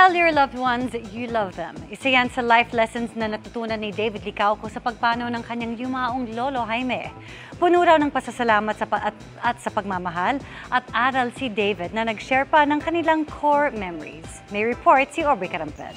Tell your loved ones you love them. Isa yan sa life lessons na natutunan ni David Licauco sa pagpanaw ng kanyang yumaong lolo Jaime. Puno raw ng pasasalamat at sa pagmamahal at aral si David na nag-share pa ng kanilang core memories. May report si Aubrey Carampel.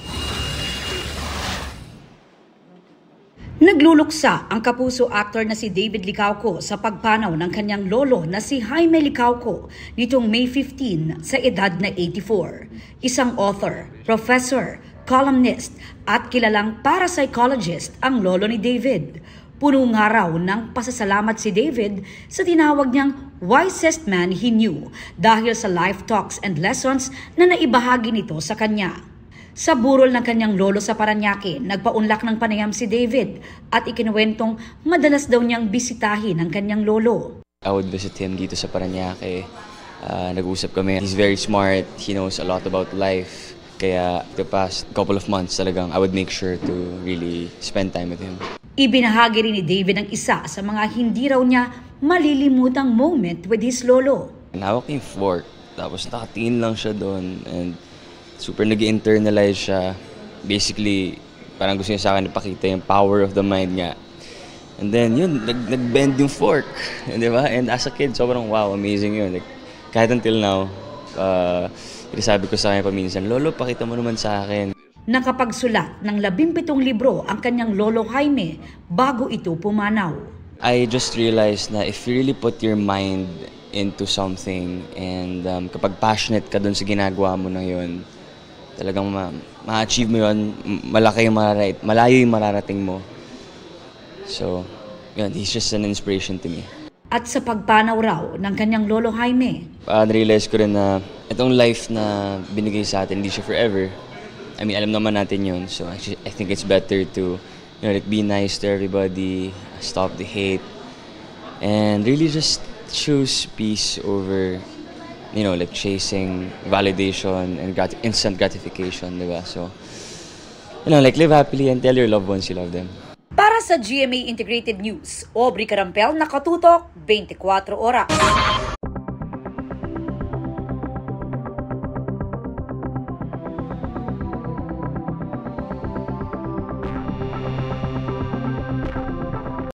Nagluluksa ang kapuso actor na si David Licauco sa pagpanaw ng kanyang lolo na si Jaime Licauco nitong May 15 sa edad na 84. Isang author, professor, columnist at kilalang parapsychologist ang lolo ni David. Puno nga raw ng pasasalamat si David sa tinawag niyang wisest man he knew dahil sa life talks and lessons na naibahagi nito sa kanya. Sa burol ng kanyang lolo sa Parañaque, nagpaunlak ng panayam si David at ikinuwentong madalas daw niyang bisitahin ang kanyang lolo. I would visit him dito sa Parañaque. Nag-uusap kami. He's very smart. He knows a lot about life. Kaya the past couple of months talagang I would make sure to really spend time with him. Ibinahagi rin ni David ang isa sa mga hindi raw niya malilimutang moment with his lolo. Hawak niya yung fork. Tapos nakatingin lang siya doon and super nag-internalize siya. Basically, parang gusto niya sa akin ipakita yung power of the mind niya. And then, yun, nag-bend yung fork. Di ba? And as a kid, sobrang wow, amazing yun. Like, kahit until now, sabi ko sa kanya paminsan, Lolo, pakita mo naman sa akin. Nakapagsulat ng 17 libro ang kanyang lolo Jaime bago ito pumanaw. I just realized na if you really put your mind into something and kapag passionate ka dun sa ginagawa mo na yun, talagang ma-achieve mo yun, malayo yung mararating mo. So, yun, he's just an inspiration to me. At sa pagpanaw raw ng kanyang lolo Jaime, na-realize ko rin na itong life na binigay sa atin, hindi siya forever. I mean, alam naman natin yun. So, actually, I think it's better to, like, be nice to everybody, stop the hate, and really just choose peace over like chasing validation and instant gratification, diba? So, like live happily and tell your loved ones you love them. Para sa GMA Integrated News, Aubrey Carampel, nakatutok 24 oras.